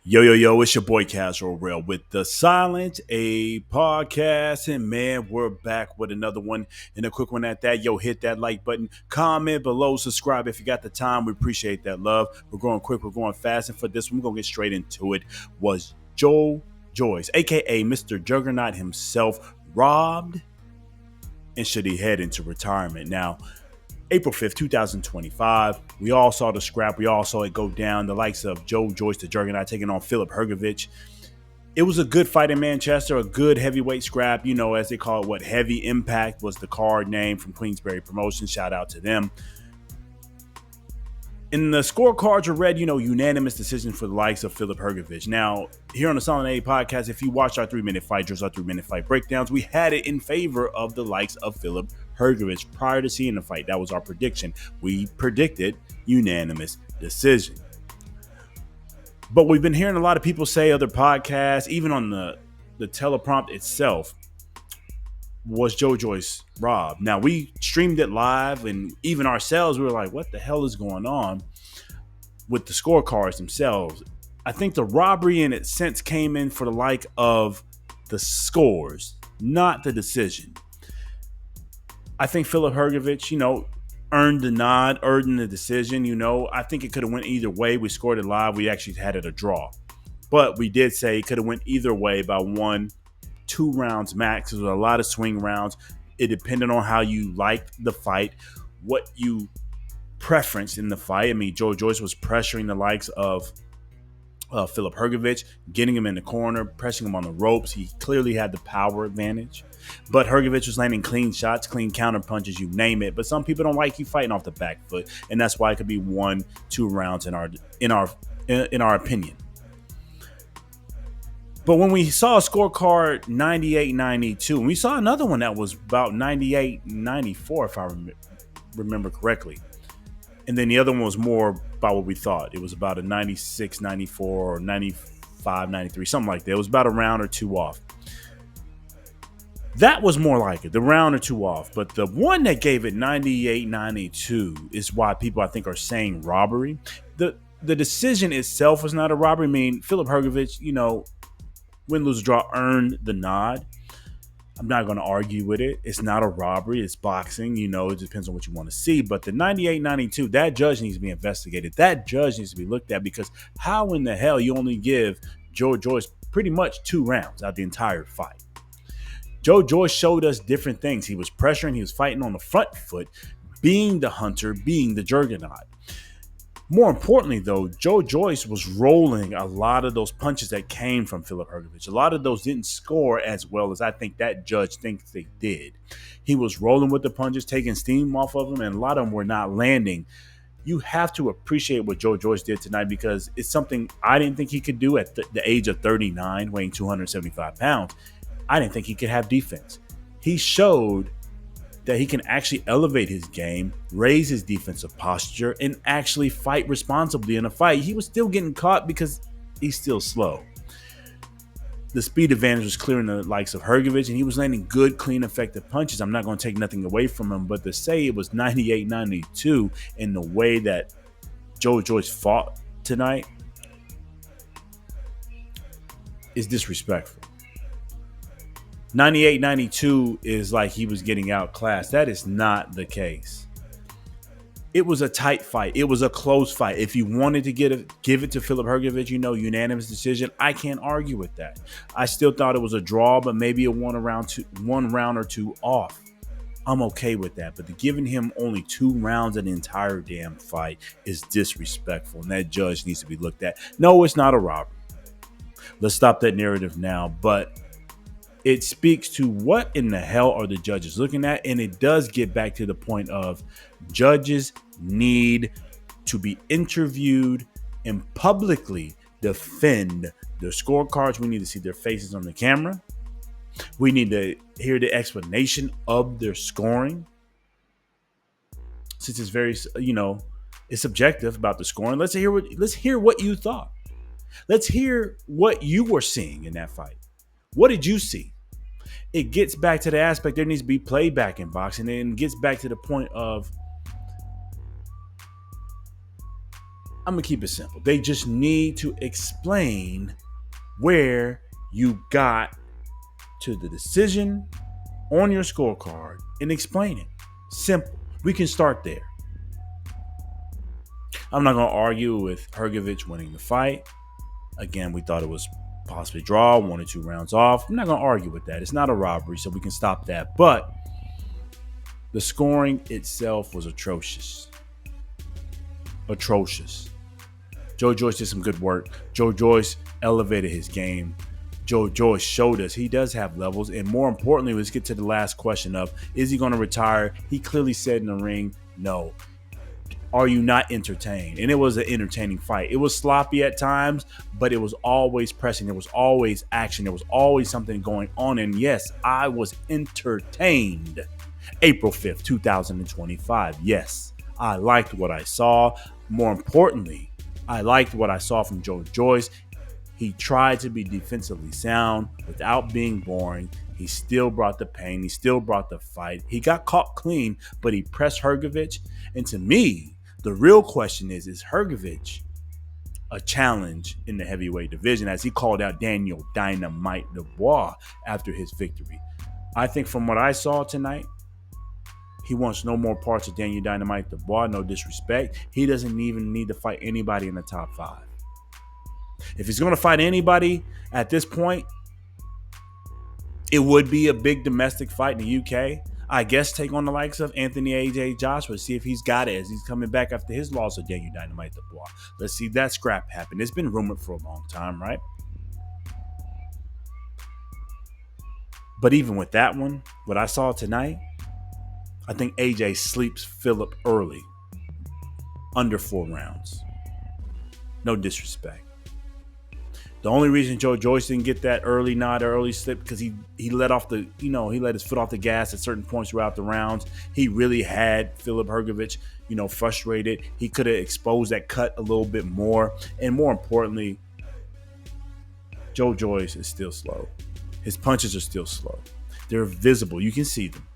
Yo, yo, yo, it's your boy Casual Rail with the Silent A podcast. And man, we're back with another one and a quick one at that. Yo, hit that like button, comment below, subscribe if you got the time. We appreciate that love. We're going quick, we're going fast. And for this one, we're going to get straight into it. Was Joyce, aka Mr. Juggernaut himself, robbed? And should he head into retirement? Now, April 5th, 2025. We all saw the scrap. We all saw it go down. The likes of Joyce, the Juggernaut, taking on Filip Hrgovic. It was a good fight in Manchester, a good heavyweight scrap, as they call it, what Heavy Impact was the card name from Queensberry Promotions. Shout out to them. And the scorecards are read, unanimous decision for the likes of Filip Hrgovic. Now, here on the Silent A podcast, if you watched our 3-minute fight drills, our 3-minute fight breakdowns, we had it in favor of the likes of Filip Hrgovic prior to seeing the fight. That was our prediction. We predicted unanimous decision. But we've been hearing a lot of people say, other podcasts, even on the teleprompt itself, was Joyce robbed? Now, we streamed it live, and even ourselves, we were like, what the hell is going on with the scorecards themselves? I think the robbery in its sense came in for the like of the scores, not the decision. I think Filip Hrgovic, earned the nod, earned the decision. I think it could have went either way. We scored it live. We actually had it a draw. But we did say it could have went either way by 1-2 rounds max. There was a lot of swing rounds. It depended on how you liked the fight, what you preferenced in the fight. I mean, Joyce was pressuring the likes of Filip Hrgovic, getting him in the corner, pressing him on the ropes. He clearly had the power advantage. But Hrgovic was landing clean shots, clean counter punches, you name it. But some people don't like you fighting off the back foot, and that's why it could be 1-2 rounds in our opinion. But when we saw a scorecard 98-92, and we saw another one that was about 98-94, if I remember correctly. And then the other one was more about what we thought. It was about a 96-94 or 95-93, something like that. It was about a round or two off. That was more like it, the round or two off. But the one that gave it 98-92 is why people, I think, are saying robbery. The decision itself was not a robbery. I mean, Filip Hrgovic, win, lose, draw, earned the nod. I'm not going to argue with it. It's not a robbery. It's boxing. It depends on what you want to see. But the 98-92, that judge needs to be investigated. That judge needs to be looked at, because how in the hell you only give Joyce pretty much 2 rounds out the entire fight? Joyce showed us different things. He was pressuring. He was fighting on the front foot, being the hunter, being the Juggernaut. More importantly, though, Joyce was rolling a lot of those punches that came from Filip Hrgovic. A lot of those didn't score as well as I think that judge thinks they did. He was rolling with the punches, taking steam off of them, and a lot of them were not landing. You have to appreciate what Joyce did tonight, because it's something I didn't think he could do at the age of 39, weighing 275 pounds. I didn't think he could have defense. He showed that he can actually elevate his game, raise his defensive posture, and actually fight responsibly in a fight. He was still getting caught because he's still slow. The speed advantage was clearing the likes of Hrgovic, and he was landing good, clean, effective punches. I'm not going to take nothing away from him, but to say it was 98-92 in the way that Joyce fought tonight is disrespectful. 98-92 is like he was getting outclassed. That is not the case. It was a tight fight. It was a close fight. If you wanted to give it to Filip Hrgovic, unanimous decision, I can't argue with that. I still thought it was a draw, but maybe a one round or two off. I'm okay with that. But giving him only 2 rounds of the entire damn fight is disrespectful, and that judge needs to be looked at. No, it's not a robbery. Let's stop that narrative now. But it speaks to what in the hell are the judges looking at? And it does get back to the point of judges need to be interviewed and publicly defend their scorecards. We need to see their faces on the camera. We need to hear the explanation of their scoring. Since it's very, it's subjective about the scoring. Let's hear what you thought. Let's hear what you were seeing in that fight. What did you see? It gets back to the aspect there needs to be playback in boxing, and it gets back to the point of I'm gonna keep it simple. They just need to explain where you got to the decision on your scorecard and explain it. Simple. We can start there. I'm not gonna argue with Hrgovic winning the fight. Again, we thought it was possibly draw, 1 or 2 rounds off. I'm not gonna argue with that. It's not a robbery, so we can stop that. But the scoring itself was atrocious. Atrocious. Joe Joyce did some good work. Joe Joyce elevated his game. Joe Joyce showed us he does have levels. And more importantly, let's get to the last question of, is he going to retire? He clearly said in the ring, no. Are you not entertained? And it was an entertaining fight. It was sloppy at times, but it was always pressing. There was always action. There was always something going on. And yes, I was entertained. April 5th, 2025. Yes, I liked what I saw. More importantly, I liked what I saw from Joe Joyce. He tried to be defensively sound without being boring. He still brought the pain. He still brought the fight. He got caught clean, but he pressed Hrgovic. And to me, the real question is Hrgovic a challenge in the heavyweight division, as he called out Daniel Dynamite Dubois after his victory? I think from what I saw tonight, he wants no more parts of Daniel Dynamite Dubois. No disrespect. He doesn't even need to fight anybody in the top 5. If he's going to fight anybody at this point, it would be a big domestic fight in the UK. I guess take on the likes of Anthony AJ Joshua, see if he's got it as he's coming back after his loss of Daniel Dynamite Dubois. Let's see that scrap happen. It's been rumored for a long time, right? But even with that one, what I saw tonight, I think AJ sleeps Filip early, under 4 rounds. No disrespect. The only reason Joe Joyce didn't get that early nod or early slip because he let off the, he let his foot off the gas at certain points throughout the rounds. He really had Filip Hrgovic, frustrated. He could have exposed that cut a little bit more. And more importantly, Joe Joyce is still slow. His punches are still slow. They're visible. You can see them.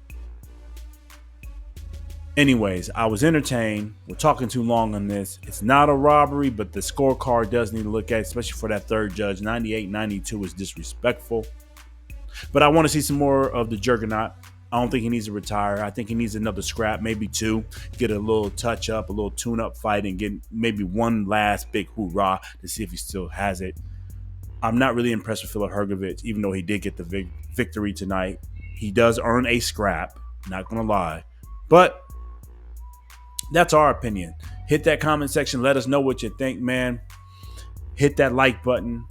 Anyways, I was entertained. We're talking too long on this. It's not a robbery, but the scorecard does need to look at, especially for that third judge. 98-92 is disrespectful. But I want to see some more of the Juggernaut. I don't think he needs to retire. I think he needs another scrap, maybe 2. Get a little touch up, a little tune up fight, and get maybe one last big hoorah to see if he still has it. I'm not really impressed with Filip Hrgovic, even though he did get the victory tonight. He does earn a scrap, not going to lie. But that's our opinion. Hit that comment section. Let us know what you think, man. Hit that like button.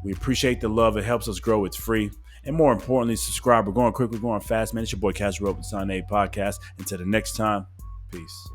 We appreciate the love. It helps us grow. It's free. And more importantly, subscribe. We're going quick. We're going fast, man. It's your boy, Casper Open Sunday Podcast. Until the next time, peace.